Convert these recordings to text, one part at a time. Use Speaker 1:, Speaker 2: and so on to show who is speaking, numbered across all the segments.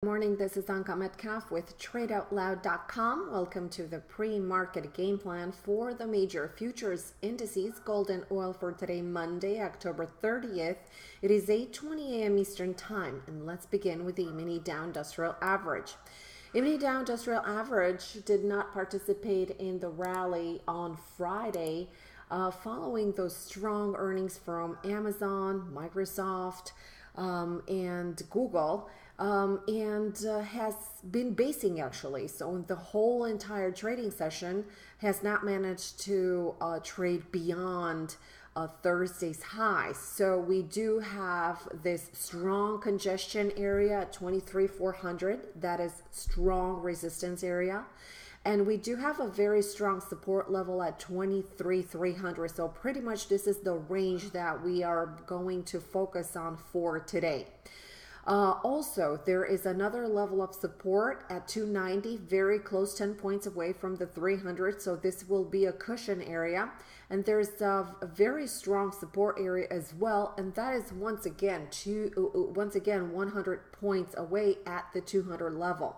Speaker 1: morning. This is Anka Metcalf with TradeOutLoud.com. Welcome to the pre-market game plan for the major futures indices. Gold and oil for today, Monday, October 30th. It is 8:20 a.m. Eastern Time, and let's begin with the E-mini Dow Industrial Average. E-mini Dow Industrial Average did not participate in the rally on Friday, following those strong earnings from Amazon, Microsoft, and Google, and has been basing actually. So the whole entire trading session has not managed to trade beyond Thursday's high. So we do have this strong congestion area at 23,400. That is strong resistance area. And we do have a very strong support level at 23,300. So pretty much this is the range that we are going to focus on for today. Also, there is another level of support at 290, very close, 10 points away from the 300. So this will be a cushion area. And there's a very strong support area as well. And that is once again 100 points away at the 200 level.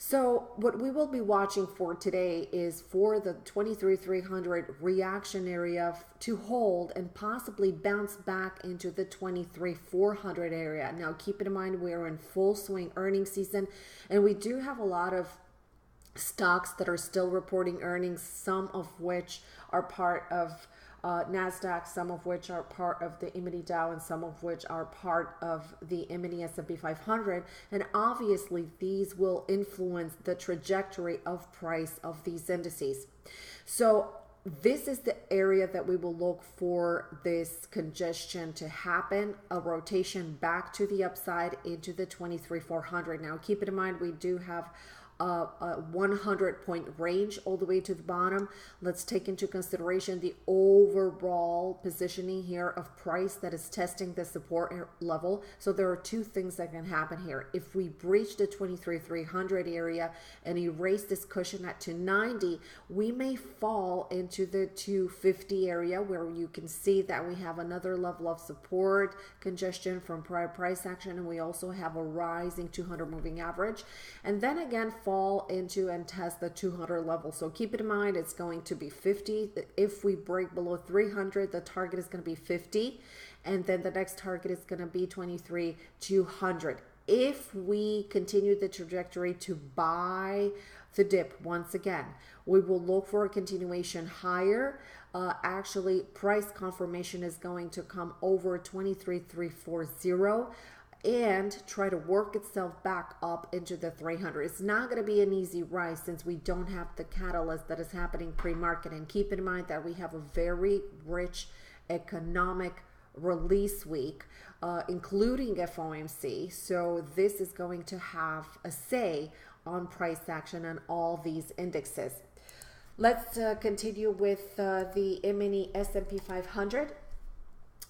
Speaker 1: So what we will be watching for today is for the 23,300 reaction area to hold and possibly bounce back into the 23,400 area. Now, keep in mind, we're in full swing earnings season, and we do have a lot of stocks that are still reporting earnings, some of which are part of NASDAQ, some of which are part of the E-mini Dow, and some of which are part of the E-mini S&P 500. And obviously, these will influence the trajectory of price of these indices. So this is the area that we will look for this congestion to happen, a rotation back to the upside into the 23,400. Now, keep in mind, we do have a 100-point range all the way to the bottom. Let's take into consideration the overall positioning here of price that is testing the support level. So there are two things that can happen here. If we breach the 23,300 area and erase this cushion at 290, we may fall into the 250 area, where you can see that we have another level of support congestion from prior price action, and we also have a rising 200 moving average, and then again fall into and test the 200 level. So keep it in mind, it's going to be 50. If we break below 300, the target is going to be 50, and then the next target is going to be 23,200. If we continue the trajectory to buy the dip once again, we will look for a continuation higher. Actually, price confirmation is going to come over 23,340 and try to work itself back up into the 300. It's not going to be an easy rise since we don't have the catalyst that is happening pre-market. And keep in mind that we have a very rich economic release week, including FOMC. So this is going to have a say on price action on all these indexes. Let's continue with the E-mini S&P 500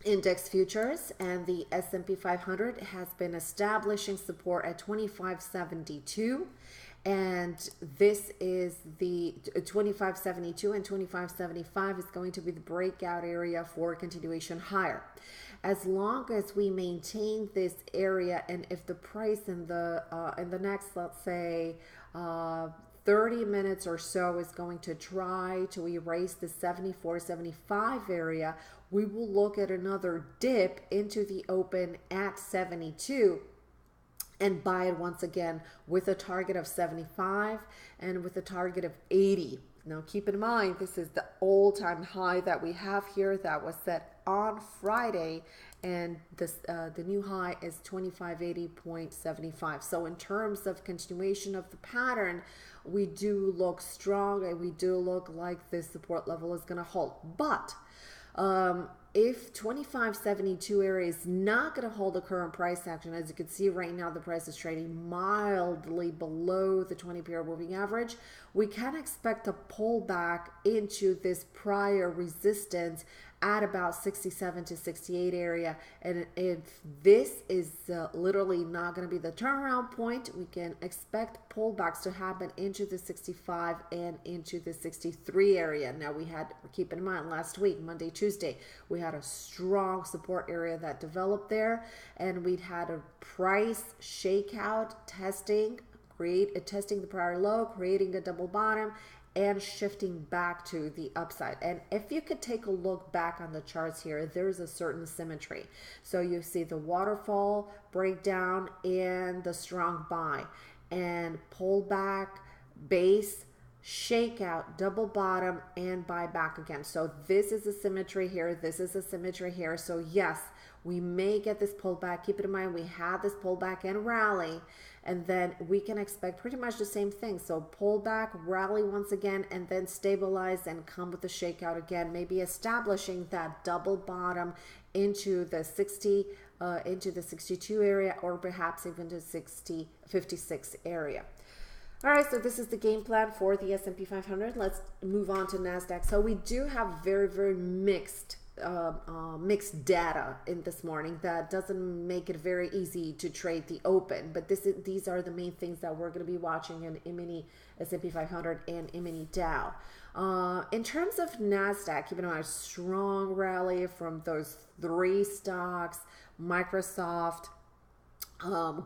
Speaker 1: index futures, and the S&P 500 has been establishing support at 2572, and this is the 2572 and 2575 is going to be the breakout area for continuation higher. As long as we maintain this area, and if the price in the next, let's say, 30 minutes or so is going to try to erase the 74-75 area, we will look at another dip into the open at 72 and buy it once again with a target of 75 and with a target of 80. Now keep in mind, this is the all-time high that we have here that was set on Friday, and this the new high is 2580.75. So in terms of continuation of the pattern, we do look strong, and we do look like this support level is going to hold. But if 2572 area is not going to hold the current price action, as you can see right now, the price is trading mildly below the 20-period moving average, we can expect a pullback into this prior resistance at about 67 to 68 area. And if this is literally not going to be the turnaround point, we can expect pullbacks to happen into the 65 and into the 63 area. Now keep in mind, last week, Monday, Tuesday, we had a strong support area that developed there, and we'd had a price shakeout testing the prior low, creating a double bottom, and shifting back to the upside. And if you could take a look back on the charts here, there's a certain symmetry. So you see the waterfall breakdown and the strong buy, and pullback, base, shakeout, double bottom, and buy back again. So this is a symmetry here. This is a symmetry here. So yes, we may get this pullback. Keep it in mind, we had this pullback and rally, and then we can expect pretty much the same thing. So pullback, rally once again, and then stabilize and come with a shakeout again, maybe establishing that double bottom into the 60, into the 62 area, or perhaps even to 56 area. All right, so this is the game plan for the S&P 500. Let's move on to NASDAQ. So we do have very, very mixed data in this morning. That doesn't make it very easy to trade the open, but these are the main things that we're going to be watching in mini S&P 500 and mini Dow. In terms of NASDAQ, keep in mind a strong rally from those three stocks: Microsoft,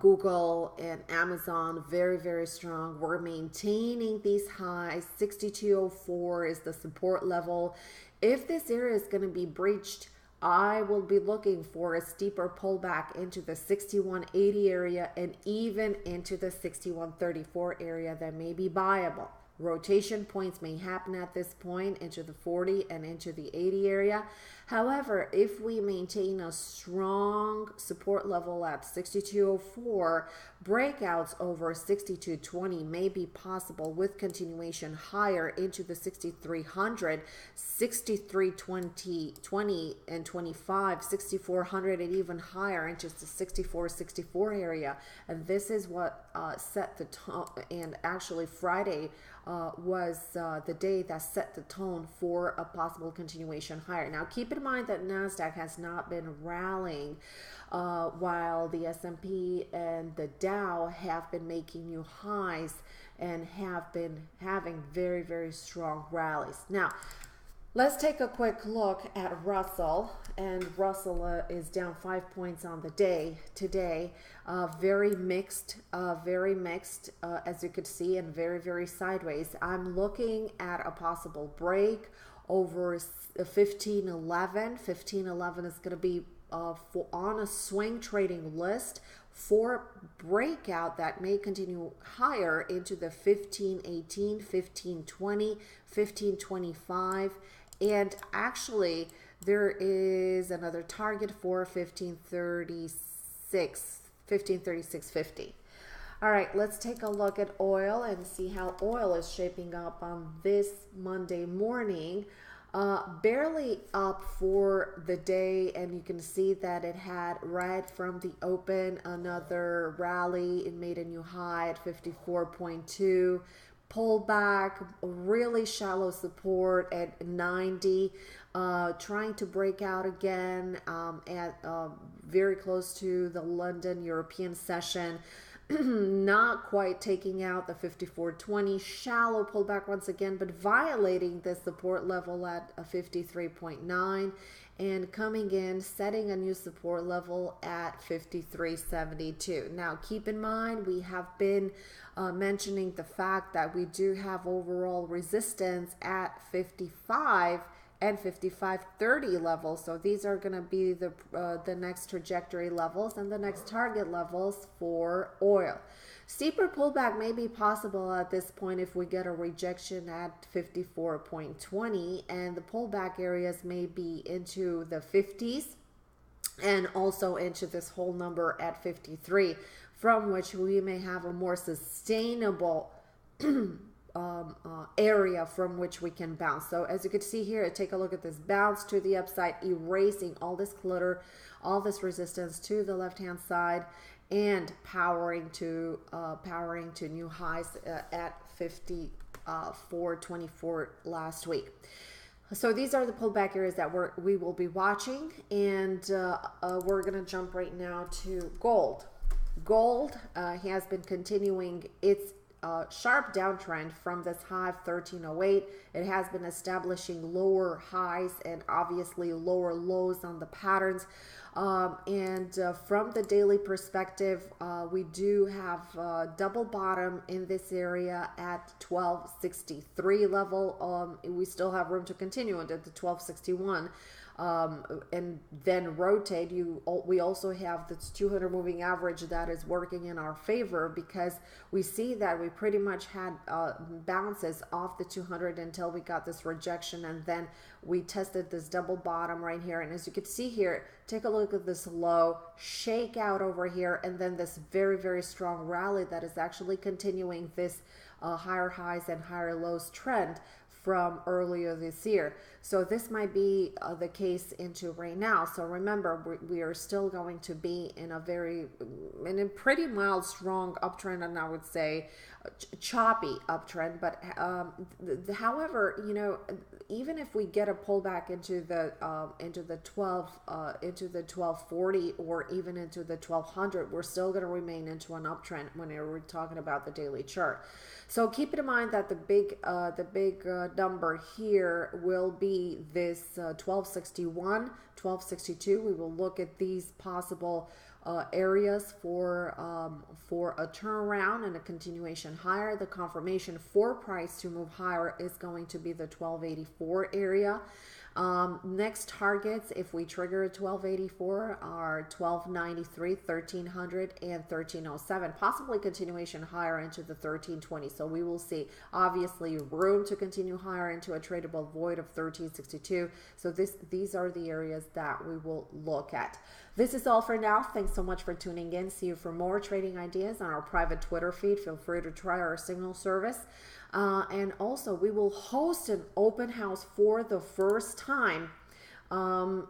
Speaker 1: Google, and Amazon. Very, very strong. We're maintaining these highs. 6204 is the support level. If this area is going to be breached, I will be looking for a steeper pullback into the 6180 area and even into the 6134 area that may be buyable. Rotation points may happen at this point into the 40 and into the 80 area. However, if we maintain a strong support level at 6204, breakouts over 6220 may be possible with continuation higher into the 6300, 6320 and 25, 6400 and even higher into the 64 area. And this is what set the tone, and actually Friday was the day that set the tone for a possible continuation higher. Now keep in mind that NASDAQ has not been rallying while the S&P and the Dow have been making new highs and have been having very, very strong rallies. Now let's take a quick look at Russell, and Russell is down 5 points on the day today. Very mixed, as you could see, and very, very sideways. I'm looking at a possible break over 1511. 1511 is going to be on a swing trading list for breakout that may continue higher into the 1518, 1520, 1525. And actually, there is another target for 1536.50. All right, let's take a look at oil and see how oil is shaping up on this Monday morning. Barely up for the day, and you can see that it had right from the open another rally. It made a new high at 54.2. Pullback, really shallow support at 90, trying to break out again at very close to the London European session. Not quite taking out the 54.20, shallow pullback once again, but violating the support level at a 53.9 and coming in, setting a new support level at 53.72. Now, keep in mind, we have been mentioning the fact that we do have overall resistance at 55 and 55.30 levels. So these are going to be the next trajectory levels and the next target levels for oil. Steeper pullback may be possible at this point if we get a rejection at 54.20, and the pullback areas may be into the 50s and also into this whole number at 53, from which we may have a more sustainable area from which we can bounce. So as you can see here, take a look at this bounce to the upside, erasing all this clutter, all this resistance to the left hand side, and powering to new highs at 54.24 last week. So these are the pullback areas that we will be watching, and we're going to jump right now to gold. Gold has been continuing its sharp downtrend from this high of 1308. It has been establishing lower highs and obviously lower lows on the patterns. From the daily perspective, we do have double bottom in this area at 1263 level. We still have room to continue into the 1261. And then rotate. We also have this 200 moving average that is working in our favor, because we see that we pretty much had bounces off the 200 until we got this rejection, and then we tested this double bottom right here. And as you can see here, take a look at this low shake out over here, and then this very, very strong rally that is actually continuing this higher highs and higher lows trend from earlier this year. So this might be the case into right now. So remember, we are still going to be in a pretty mild, strong uptrend, and I would say choppy uptrend. But however, you know, even if we get a pullback into the 1240 or even into the 1200, we're still going to remain into an uptrend when we're talking about the daily chart. So keep in mind that the big number here will be this 1261, 1262. We will look at these possible areas for a turnaround and a continuation higher. The confirmation for price to move higher is going to be the 1284 area. Next targets, if we trigger 1284, are 1293, 1300, and 1307, possibly continuation higher into the 1320. So we will see obviously room to continue higher into a tradable void of 1362. So these are the areas that we will look at. This is all for now. Thanks so much for tuning in. See you for more trading ideas on our private Twitter feed. Feel free to try our signal service. And also, we will host an open house for the first time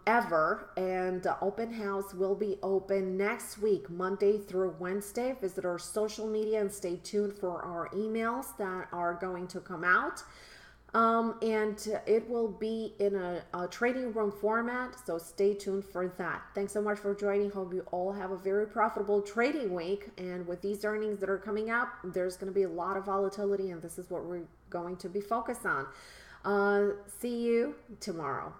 Speaker 1: ever. And the open house will be open next week, Monday through Wednesday. Visit our social media and stay tuned for our emails that are going to come out. And it will be in a trading room format, so stay tuned for that. Thanks so much for joining. Hope you all have a very profitable trading week. And with these earnings that are coming up, there's going to be a lot of volatility, and this is what we're going to be focused on. See you tomorrow.